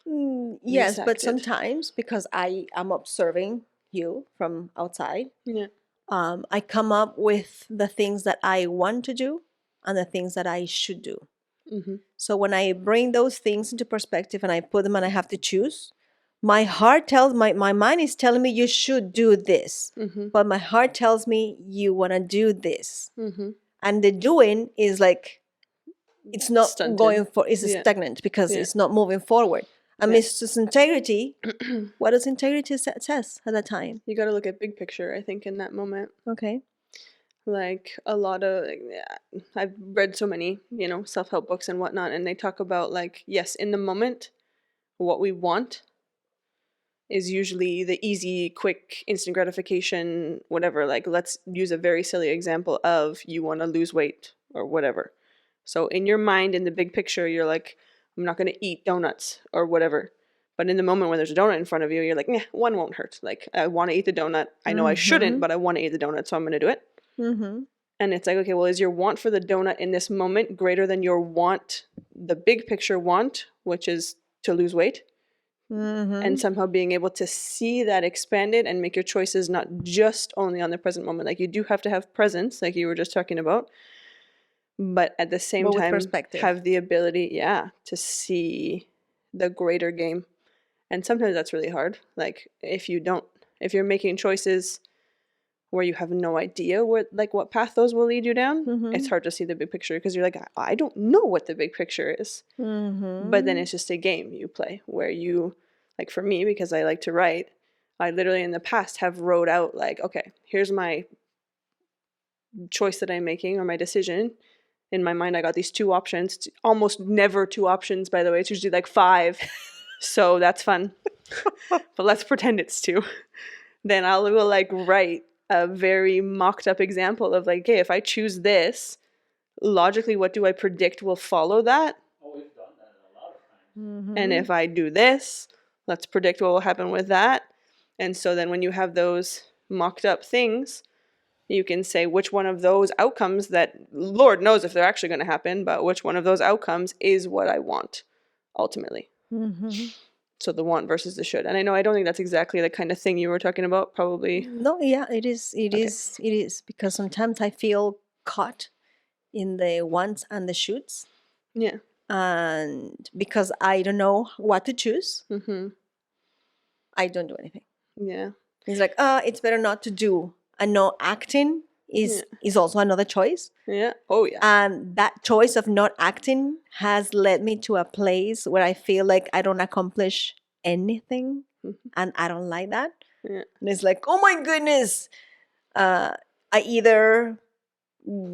[SPEAKER 1] yes, but
[SPEAKER 2] misacted.
[SPEAKER 1] sometimes because I am observing you from outside,
[SPEAKER 2] Yeah.
[SPEAKER 1] I come up with the things that I want to do and the things that I should do. So when I bring those things into perspective and I put them and I have to choose, my heart tells my mind is telling me you should do this, but my heart tells me you want to do this, and the doing is like it's not
[SPEAKER 2] Stunted.
[SPEAKER 1] going for it's stagnant because it's not moving forward. And Mrs. Integrity, what does integrity says at that time?
[SPEAKER 2] You got to look at big picture, I think, in that moment.
[SPEAKER 1] Okay.
[SPEAKER 2] Like a lot of, I've read so many, self-help books and whatnot, and they talk about like, yes, in the moment, what we want is usually the easy, quick, instant gratification, whatever. Like, let's use a very silly example of you want to lose weight or whatever. So in your mind, in the big picture, you're like, I'm not going to eat donuts or whatever. But in the moment when there's a donut in front of you, you're like, nah, one won't hurt. Like, I want to eat the donut. I know I shouldn't, but I want to eat the donut, so I'm going to do it. And it's like, okay, well, is your want for the donut in this moment greater than your want, the big picture want, which is to lose weight? And somehow being able to see that expanded and make your choices not just only on the present moment. Like, you do have to have presence, like you were just talking about, but at the same time have the ability, to see the greater game. And sometimes that's really hard. Like, if you're making choices where you have no idea what path those will lead you down, it's hard to see the big picture because you're like, I don't know what the big picture is. But then it's just a game you play where you, like for me, because I like to write, I literally in the past have wrote out like, okay, here's my choice that I'm making or my decision. In my mind, I got these two options. It's almost never two options, by the way. It's usually like 5. So that's fun. But let's pretend it's 2. Then I will like write a very mocked up example of like, okay, if I choose this, logically, what do I predict will follow that?
[SPEAKER 3] Oh, we've done that a lot of times.
[SPEAKER 2] And if I do this, let's predict what will happen with that. And so then when you have those mocked up things, you can say which one of those outcomes that Lord knows if they're actually going to happen, but which one of those outcomes is what I want ultimately. So the want versus the should. And I don't think that's exactly the kind of thing you were talking about, probably.
[SPEAKER 1] No, yeah, it is. It is because sometimes I feel caught in the wants and the shoulds.
[SPEAKER 2] Yeah.
[SPEAKER 1] And because I don't know what to choose, I don't do anything.
[SPEAKER 2] Yeah.
[SPEAKER 1] It's like, it's better not to do. And no acting is also another choice.
[SPEAKER 2] Yeah. Oh, yeah.
[SPEAKER 1] And that choice of not acting has led me to a place where I feel like I don't accomplish anything. And I don't like that.
[SPEAKER 2] Yeah.
[SPEAKER 1] And it's like, oh my goodness. I either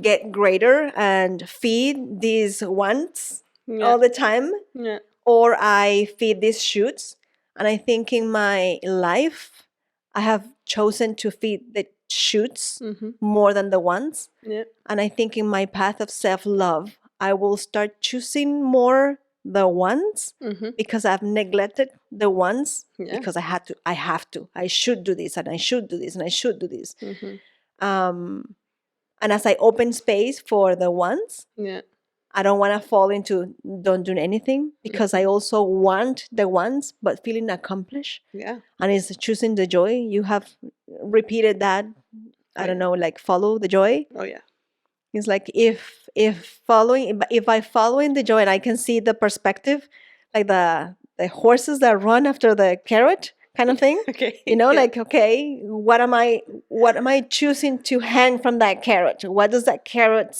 [SPEAKER 1] get greater and feed these wants all the time, or I feed these shoots. And I think in my life, I have chosen to feed the shoots more than the wants.
[SPEAKER 2] Yeah.
[SPEAKER 1] And I think in my path of self-love, I will start choosing more the wants because I've neglected the wants because I have to. I should do this and I should do this and I should do this. And as I open space for the wants, I don't want to fall into don't do anything, because I also want the ones, but feeling accomplished.
[SPEAKER 2] Yeah.
[SPEAKER 1] And it's choosing the joy. You have repeated that. I don't know, like follow the joy.
[SPEAKER 2] Oh yeah.
[SPEAKER 1] It's like if I following the joy and I can see the perspective, like the horses that run after the carrot kind of thing.
[SPEAKER 2] Okay.
[SPEAKER 1] You know,
[SPEAKER 2] Yeah.
[SPEAKER 1] like, okay, what am I choosing to hang from that carrot? What does that carrot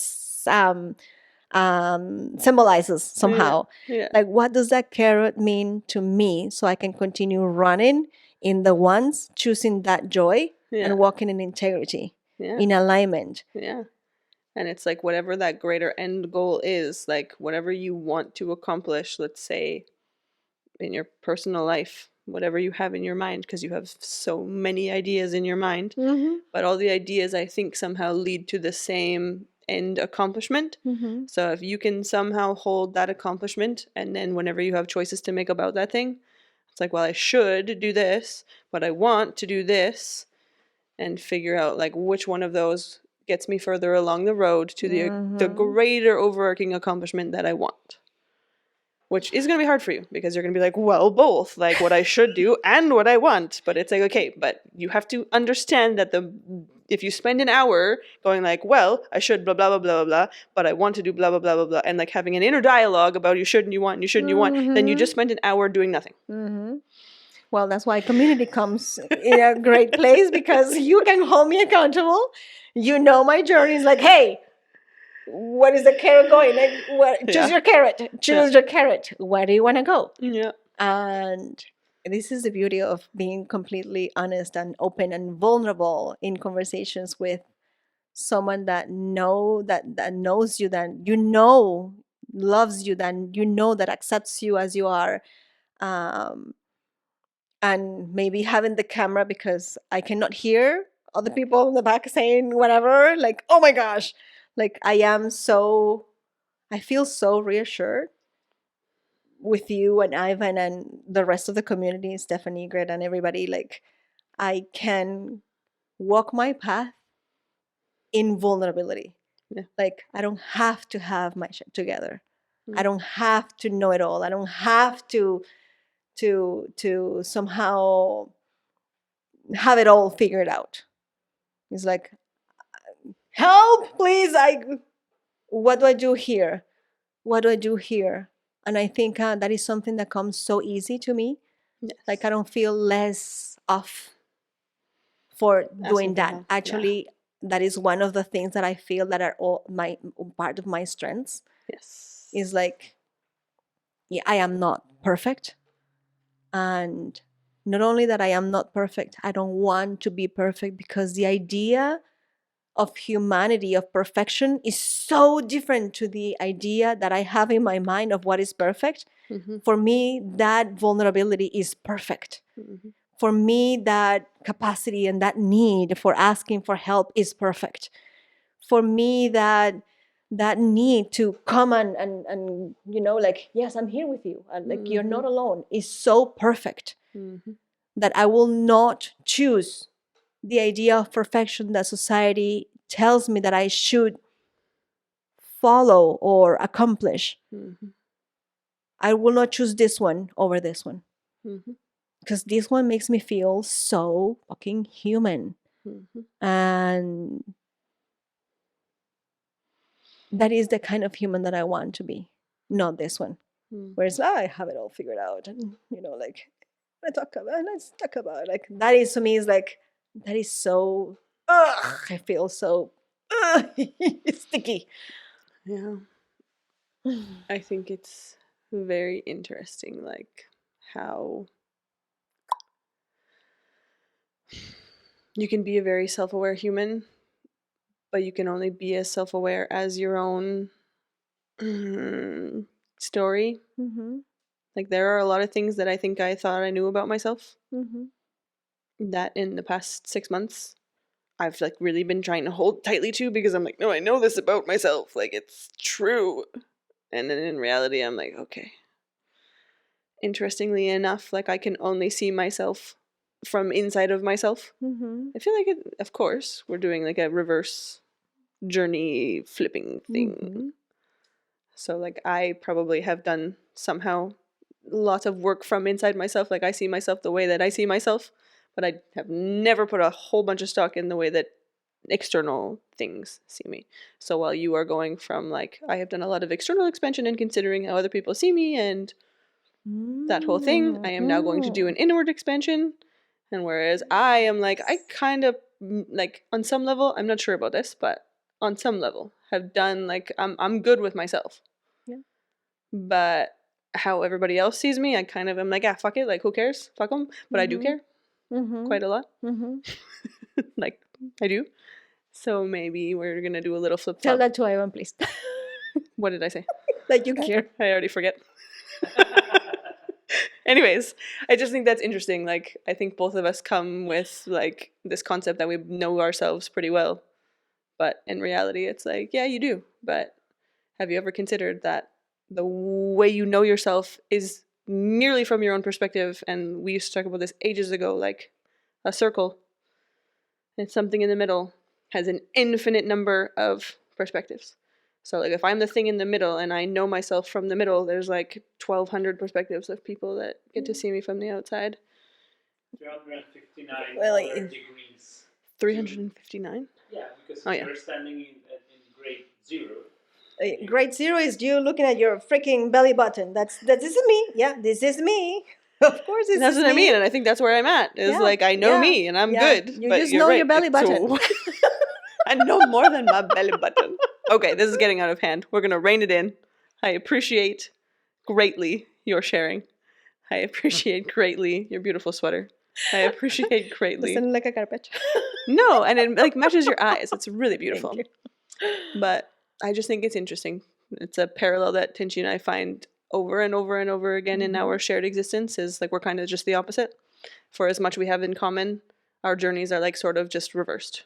[SPEAKER 1] symbolizes somehow?
[SPEAKER 2] Yeah.
[SPEAKER 1] Like, what does that carrot mean to me, so I can continue running in the ones, choosing that joy
[SPEAKER 2] Yeah.
[SPEAKER 1] and walking in integrity,
[SPEAKER 2] Yeah.
[SPEAKER 1] in alignment.
[SPEAKER 2] Yeah. And it's like whatever that greater end goal is, like whatever you want to accomplish, let's say in your personal life, whatever you have in your mind, because you have so many ideas in your mind, but all the ideas, I think, somehow lead to the same end accomplishment. So if you can somehow hold that accomplishment, and then whenever you have choices to make about that thing, it's like, well, I should do this, but I want to do this, and figure out like which one of those gets me further along the road to the greater overarching accomplishment that I want. Which is going to be hard for you, because you're going to be like, well, both, like what I should do and what I want. But it's like, okay, but you have to understand that if you spend an hour going like, well, I should blah, blah, blah, blah, blah, but I want to do blah, blah, blah, blah, blah, and like having an inner dialogue about you should and you want and you should and you want, then you just spent an hour doing nothing.
[SPEAKER 1] Well, that's why community comes in a great place, because you can hold me accountable. You know my journey is like, hey, what is the carrot going? Like, choose your carrot. Choose your carrot. Where do you want to go?
[SPEAKER 2] Yeah.
[SPEAKER 1] And this is the beauty of being completely honest and open and vulnerable in conversations with someone that knows you, that you know loves you, that you know that accepts you as you are. And maybe having the camera, because I cannot hear other people in the back saying whatever, like, oh my gosh, like I feel so reassured with you and Ivan and the rest of the community, Stephanie, Greta, and everybody. Like, I can walk my path in vulnerability.
[SPEAKER 2] Yeah.
[SPEAKER 1] Like, I don't have to have my shit together. I don't have to know it all. I don't have to somehow have it all figured out. It's like, help, please. What do I do here? What do I do here? And I think that is something that comes so easy to me.
[SPEAKER 2] Yes.
[SPEAKER 1] Like, I don't feel less off for doing that.
[SPEAKER 2] Help.
[SPEAKER 1] Actually, that is one of the things that I feel that are all part of my strengths.
[SPEAKER 2] Yes.
[SPEAKER 1] Is like, yeah, I am not perfect. And not only that I am not perfect, I don't want to be perfect, because the idea of humanity, of perfection, is so different to the idea that I have in my mind of what is perfect. For me, that vulnerability is perfect. For me, that capacity and that need for asking for help is perfect. For me, that need to come and you know, like, yes, I'm here with you, and like, you're not alone, is so perfect that I will not choose the idea of perfection that society tells me that I should follow or accomplish. I will not choose this one over this one, because this one makes me feel so fucking human. And that is the kind of human that I want to be, not this one. Whereas I have it all figured out, and you know, like, let's talk about like, that is, to me, is like, that is so I feel so sticky.
[SPEAKER 2] Yeah. I think it's very interesting, like how you can be a very self-aware human, but you can only be as self-aware as your own story. Like, there are a lot of things that I think I thought I knew about myself that in the past 6 months I've like really been trying to hold tightly to, because I'm like, no, I know this about myself, like, it's true. And then in reality, I'm like, okay. Interestingly enough, like, I can only see myself from inside of myself. I feel like it, of course, we're doing like a reverse journey flipping thing. So like I probably have done somehow lots of work from inside myself. Like I see myself the way that I see myself, but I have never put a whole bunch of stock in the way that external things see me. So while you are going from like, I have done a lot of external expansion and considering how other people see me and that whole thing, I am now going to do an inward expansion. And whereas I am like, I kind of like on some level, I'm not sure about this, but on some level have done like, I'm good with myself.
[SPEAKER 1] Yeah.
[SPEAKER 2] But how everybody else sees me, I kind of am like, fuck it, like who cares? Fuck them. But I do care quite a lot. Like I do. So maybe we're gonna do a little flip
[SPEAKER 1] Tell
[SPEAKER 2] flop.
[SPEAKER 1] that to Ivan, please.
[SPEAKER 2] What did I say?
[SPEAKER 1] That you care.
[SPEAKER 2] I already forget. Anyways, I just think that's interesting. Like, I think both of us come with like this concept that we know ourselves pretty well, but in reality, it's like, yeah, you do. But have you ever considered that the way you know yourself is merely from your own perspective? And we used to talk about this ages ago, like a circle. And something in the middle has an infinite number of perspectives. So like if I'm the thing in the middle and I know myself from the middle, there's like 1,200 perspectives of people that get to see me from the outside.
[SPEAKER 3] 359
[SPEAKER 1] Really?
[SPEAKER 3] other degrees.
[SPEAKER 2] 359?
[SPEAKER 3] Yeah, because
[SPEAKER 2] Oh, yeah.
[SPEAKER 3] you're standing in grade 0.
[SPEAKER 1] Grade 0 is you looking at your freaking belly button. This is me. Yeah, this is me. Of course, this
[SPEAKER 2] That's
[SPEAKER 1] is
[SPEAKER 2] what I
[SPEAKER 1] me.
[SPEAKER 2] mean, and I think that's where I'm at. Is
[SPEAKER 1] Yeah,
[SPEAKER 2] like I know
[SPEAKER 1] yeah,
[SPEAKER 2] me and I'm
[SPEAKER 1] yeah.
[SPEAKER 2] good.
[SPEAKER 1] You
[SPEAKER 2] but
[SPEAKER 1] just
[SPEAKER 2] you're
[SPEAKER 1] know
[SPEAKER 2] right.
[SPEAKER 1] your belly
[SPEAKER 2] It's
[SPEAKER 1] button.
[SPEAKER 2] I know more than my belly button. Okay, this is getting out of hand. We're gonna rein it in. I appreciate greatly your sharing. I appreciate greatly your beautiful sweater. I appreciate greatly.
[SPEAKER 1] Doesn't look like a carpet.
[SPEAKER 2] No, and it like matches your eyes. It's really beautiful.
[SPEAKER 1] Thank you.
[SPEAKER 2] But I just think it's interesting. It's a parallel that Tenshy and I find over and over and over again in our shared existence is like we're kind of just the opposite. For as much we have in common, our journeys are like sort of just reversed.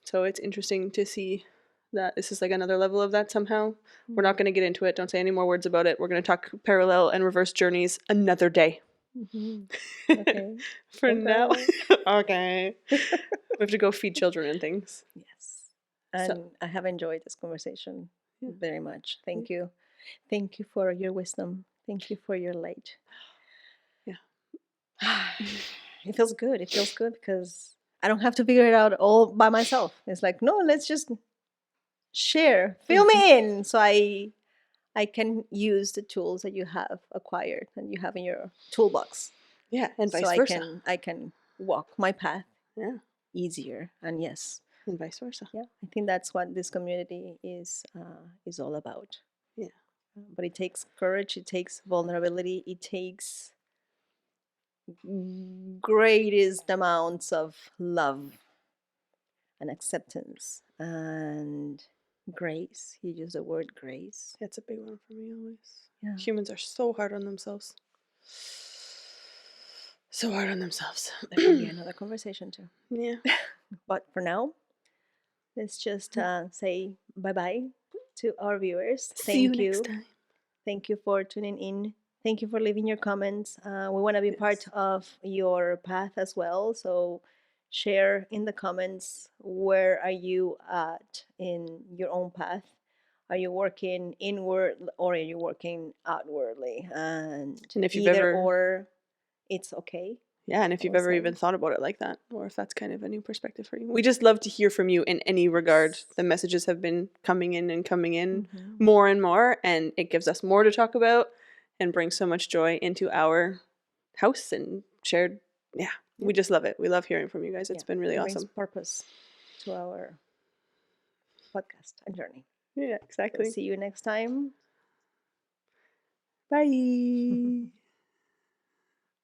[SPEAKER 2] So it's interesting to see that this is like another level of that somehow. We're not going to get into it. Don't say any more words about it. We're going to talk parallel and reverse journeys another day.
[SPEAKER 1] Okay.
[SPEAKER 2] For
[SPEAKER 1] Okay.
[SPEAKER 2] now. Okay. We have to go feed children and things.
[SPEAKER 1] Yes. And I have enjoyed this conversation very much. Thank you. Thank you for your wisdom. Thank you for your light.
[SPEAKER 2] Yeah.
[SPEAKER 1] It feels good. It feels good because I don't have to figure it out all by myself. It's like, no, let's just share. Fill me in so I can use the tools that you have acquired and you have in your toolbox.
[SPEAKER 2] Yeah, and vice
[SPEAKER 1] so
[SPEAKER 2] versa.
[SPEAKER 1] I can walk my path
[SPEAKER 2] easier.
[SPEAKER 1] And yes.
[SPEAKER 2] And vice versa.
[SPEAKER 1] Yeah, I think that's what this community is all about.
[SPEAKER 2] Yeah.
[SPEAKER 1] But it takes courage, it takes vulnerability, it takes greatest amounts of love and acceptance and grace. You use the word grace.
[SPEAKER 2] That's a big one for me always.
[SPEAKER 1] Yeah.
[SPEAKER 2] Humans are so hard on themselves. So hard on themselves.
[SPEAKER 1] That can be another conversation too.
[SPEAKER 2] Yeah.
[SPEAKER 1] But for now, let's just say bye-bye to our viewers.
[SPEAKER 2] See you next time.
[SPEAKER 1] Thank you for tuning in. Thank you for leaving your comments. We want to be part of your path as well. So share in the comments, where are you at in your own path? Are you working inward or are you working outwardly? And if you've either or, it's okay.
[SPEAKER 2] Yeah, and if you've ever even thought about it like that, or if that's kind of a new perspective for you. We just love to hear from you in any regard. The messages have been coming in more and more, and it gives us more to talk about and brings so much joy into our house and shared. Yeah, we just love it. We love hearing from you guys. It's been really awesome.
[SPEAKER 1] Brings purpose to our podcast and journey.
[SPEAKER 2] Yeah, exactly.
[SPEAKER 1] We'll see you next time.
[SPEAKER 2] Bye.